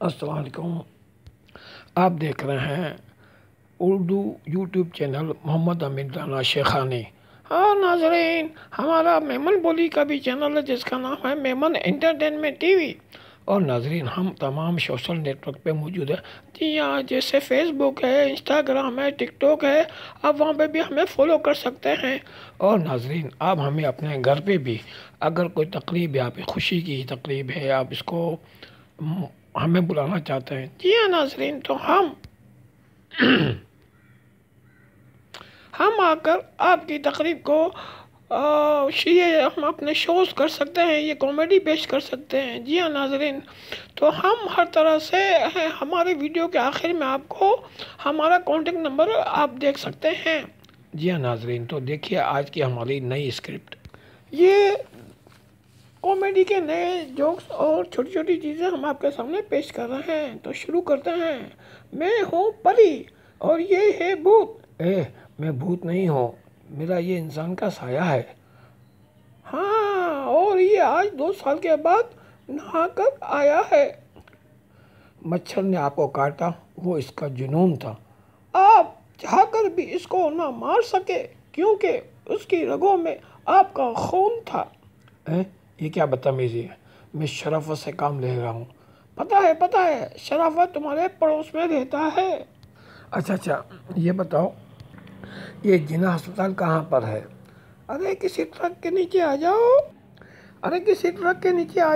अस्सलाम वालेकुम। आप देख रहे हैं उर्दू यूट्यूब चैनल मोहम्मद अमीन राना शेखानी। हाँ नाजरीन, हमारा मेमन बोली का भी चैनल है जिसका नाम है मेमन एंटरटेनमेंट टीवी। और नाजरीन, हम तमाम सोशल नेटवर्क पे मौजूद है। जी हाँ, जैसे फेसबुक है, इंस्टाग्राम है, टिकटॉक है। आप वहाँ पे भी हमें फॉलो कर सकते हैं। और नाजरीन, आप हमें अपने घर पे भी, अगर कोई तकरीब है, आप खुशी की तकरीब है, आप इसको हमें बुलाना चाहते हैं। जी हाँ नाजरीन, तो हम आकर आपकी तकरीब को ये हम अपने शोज़ कर सकते हैं, ये कॉमेडी पेश कर सकते हैं। जी हाँ नाजरीन, तो हम हर तरह से हैं। हमारे वीडियो के आखिर में आपको हमारा कॉन्टेक्ट नंबर आप देख सकते हैं। जी हाँ नाजरीन, तो देखिए आज की हमारी नई स्क्रिप्ट। ये कॉमेडी के नए जोक्स और छोटी छोटी चीज़ें हम आपके सामने पेश कर रहे हैं। तो शुरू करते हैं। मैं हूँ परी और ये है भूत। मैं भूत नहीं हूँ, मेरा ये इंसान का साया है। हाँ, और ये आज 2 साल के बाद नहा कर आया है। मच्छर ने आपको काटा, वो इसका जुनून था। आप चाहकर भी इसको ना मार सके क्योंकि उसकी रगों में आपका खून था। ये क्या बदतमीजी है? मैं शराफत से काम ले रहा हूँ। पता है, शराफत तुम्हारे पड़ोस में रहता है। अच्छा, ये बताओ, ये जिना अस्पताल कहाँ पर है? अरे किसी ट्रक के नीचे आ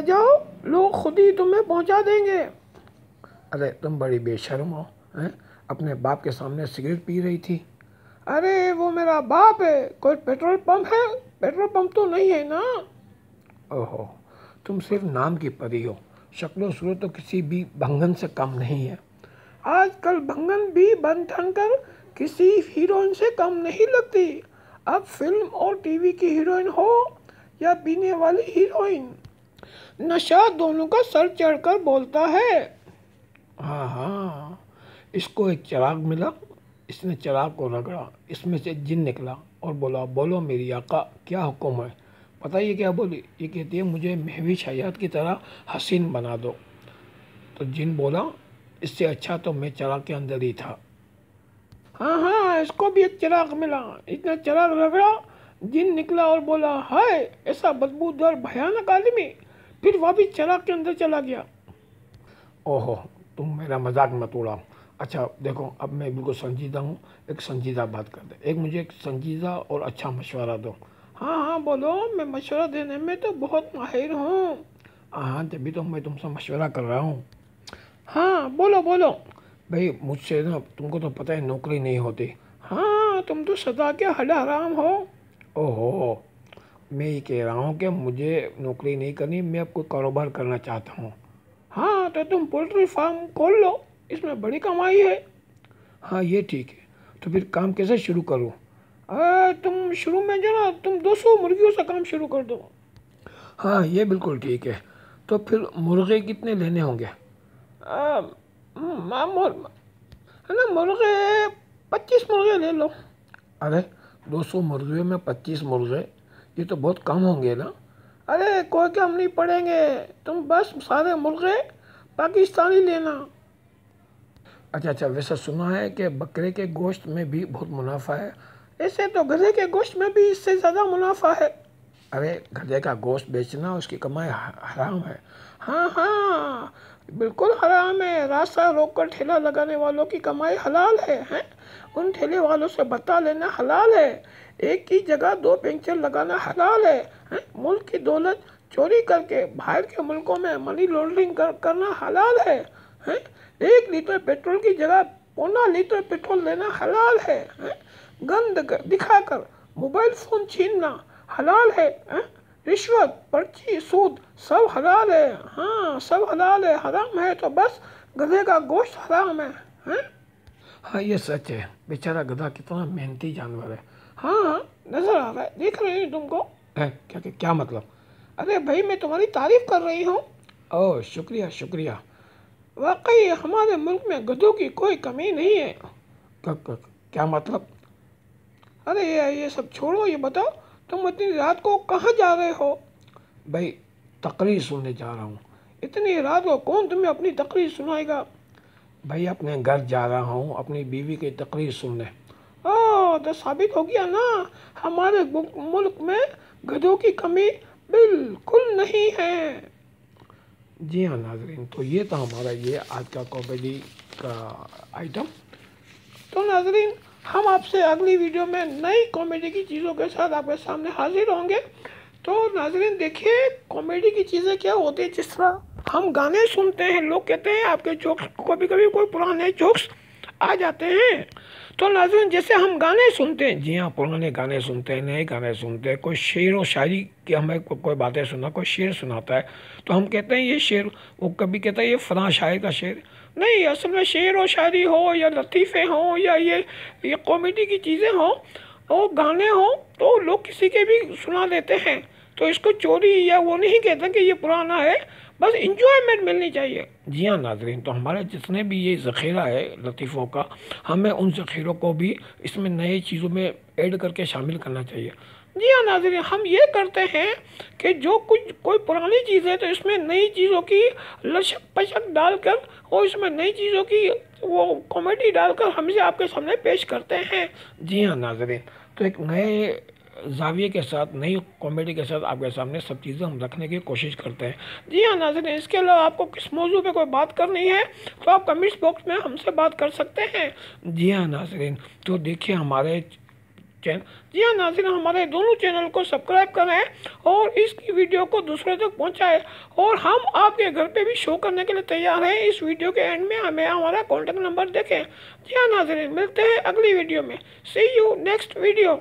जाओ। लोग खुद ही तुम्हें पहुँचा देंगे। अरे तुम बड़ी बेशर्म हो, हैं? अपने बाप के सामने सिगरेट पी रही थी। अरे वो मेरा बाप है, कोई पेट्रोल पंप है? पेट्रोल पंप तो नहीं है ना। ओहो, तुम सिर्फ नाम की परी हो, शक्लो सूरत तो किसी भी भंगन से कम नहीं है। आजकल भंगन भी बन ठन कर किसी हीरोइन से कम नहीं लगती। अब फिल्म और टीवी की हीरोइन हो या पीने वाली हीरोइन, नशा दोनों का सर चढ़कर बोलता है। हाँ, इसको एक चिराग मिला, इसने चिराग को रगड़ा, इसमें से जिन निकला और बोला, बोलो मेरी आका, क्या हुक्म है? पता ये क्या बोली? ये कहती है, मुझे महविश हयात की तरह हसीन बना दो। तो जिन बोला, इससे अच्छा तो मैं चिराग के अंदर ही था। हाँ, इसको भी एक चिराग मिला, इसने चिराग रगड़ा, जिन निकला और बोला, हाय ऐसा बदबूदार भयानक आदमी। फिर वापिस चिराग के अंदर चला गया। ओहो, तुम मेरा मजाक मत उड़ाओ। अच्छा देखो, अब मैं बिल्कुल संजीदा हूँ, एक संजीदा बात कर दे। एक संजीदा और अच्छा मशवरा दो। हाँ बोलो, मैं मशवरा देने में तो बहुत माहिर हूँ। हाँ, तभी तो मैं तुमसे मशवरा कर रहा हूँ। हाँ बोलो। भाई मुझसे ना, तुमको तो पता है नौकरी नहीं होती। हाँ, तुम तो सदा के हराम हो। ओहो, मैं ये कह रहा हूँ कि मुझे नौकरी नहीं करनी, मैं अब कोई कारोबार करना चाहता हूँ। हाँ, तो तुम पोल्ट्री फार्म खोल लो, इसमें बड़ी कमाई है। हाँ ये ठीक है, तो फिर काम कैसे शुरू करूँ? तुम शुरू में जो ना, तुम 200 मुर्गियों से काम शुरू कर दो। हाँ ये बिल्कुल ठीक है। तो फिर मुर्गे कितने लेने होंगे? मामूल है ना, मुर्गे 25 मुर्गे ले लो। अरे 200 मुर्गियों में 25 मुर्गे, ये तो बहुत कम होंगे ना। अरे कोई कम नहीं पड़ेंगे, तुम बस सारे मुर्गे पाकिस्तानी लेना। अच्छा, वैसे सुना है कि बकरे के गोश्त में भी बहुत मुनाफा है। ऐसे तो गधे के गोश्त में भी इससे ज़्यादा मुनाफा है। अरे गधे का गोश्त बेचना, उसकी कमाई हराम है। हाँ, बिल्कुल हराम है। रास्ता रोक कर ठेला लगाने वालों की कमाई हलाल है? उन ठेले वालों से बता लेना हलाल है। एक की जगह 2 पेंचर लगाना हलाल है? मुल्क की दौलत चोरी करके बाहर के मुल्कों में मनी लॉन्ड्रिंग करना हलाल है? 1 लीटर पेट्रोल की जगह 1.25 लीटर पेट्रोल लेना हलाल है? गंद दिखाकर मोबाइल फ़ोन छीनना हलाल है? रिश्वत, पर्ची, सूद सब हलाल है। हाँ सब हलाल है, हराम है तो बस गधे का गोश्त हराम है? हाँ ये सच है, बेचारा गधा कितना मेहनती जानवर है। हाँ नजर आ रहा है, देख रही हूँ तुमको। क्या मतलब? अरे भाई, मैं तुम्हारी तारीफ कर रही हूँ। ओह शुक्रिया। वाकई हमारे मुल्क में गधों की कोई कमी नहीं है। क्या मतलब? अरे ये सब छोड़ो, ये बताओ तुम इतनी रात को कहाँ जा रहे हो? भाई तकरीर सुनने जा रहा हूँ। इतनी रात को कौन तुम्हें अपनी तकरीर सुनाएगा? भाई अपने घर जा रहा हूँ अपनी बीवी की तकरीर सुनने। तो साबित हो गया ना, हमारे मुल्क में गधों की कमी बिल्कुल नहीं है। जी हाँ नाजरीन, तो ये था हमारा ये आज का कॉमेडी का आइटम। तो नाजरीन, हम आपसे अगली वीडियो में नई कॉमेडी की चीज़ों के साथ आपके सामने हाजिर होंगे। तो नाजरीन देखिए, कॉमेडी की चीज़ें क्या होती है, जिस तरह हम गाने सुनते हैं, लोग कहते हैं आपके जोक्स, कभी कभी कोई पुराने जोक्स आ जाते हैं। तो नाज़रीन जैसे हम गाने सुनते हैं, जी हाँ पुराने गाने सुनते हैं, नए गाने सुनते हैं, कोई शेर और शायरी की हमें कोई बातें सुना, कोई शेर सुनाता है तो हम कहते हैं ये शेर, वो कभी कहता है ये फलां शायर का शेर। नहीं, असल में शेर और शायरी हो या लतीफ़े हों या ये कॉमेडी की चीज़ें हों और गाने हों तो लोग किसी के भी सुना देते हैं। तो इसको चोरी या वो नहीं कहते कि ये पुराना है, बस इंजॉयमेंट मिलनी चाहिए। जी हाँ नाजरीन, तो हमारे जितने भी ये ज़ख़ीरा है लतीफ़ों का, हमें उन ज़ख़ीरों को भी इसमें नई चीज़ों में ऐड करके शामिल करना चाहिए। जी हाँ नाजरीन, हम ये करते हैं कि जो कुछ कोई पुरानी चीज़ है तो इसमें नई चीज़ों की लचक पचक डालकर और इसमें नई चीज़ों की वो कॉमेडी डालकर हम इसे आपके सामने पेश करते हैं। जी हाँ नाजरीन, तो एक नए जाविये के साथ, नई कॉमेडी के साथ आपके सामने सब चीज़ें हम रखने की कोशिश करते हैं। जी हाँ नाज़रीन, इसके अलावा आपको किस मौजू पे कोई बात करनी है तो आप कमेंट्स बॉक्स में हमसे बात कर सकते हैं। जी हाँ नाज़रीन, तो देखिए हमारे चैनल, जी हाँ नाज़रीन, हमारे दोनों चैनल को सब्सक्राइब करें और इसकी वीडियो को दूसरों तक पहुँचाएँ और हम आपके घर पे भी शो करने के लिए तैयार हैं। इस वीडियो के एंड में हमें हमारा कॉन्टैक्ट नंबर देखें। जी हाँ नाज़रीन, मिलते हैं अगली वीडियो में। सी यू नेक्स्ट वीडियो।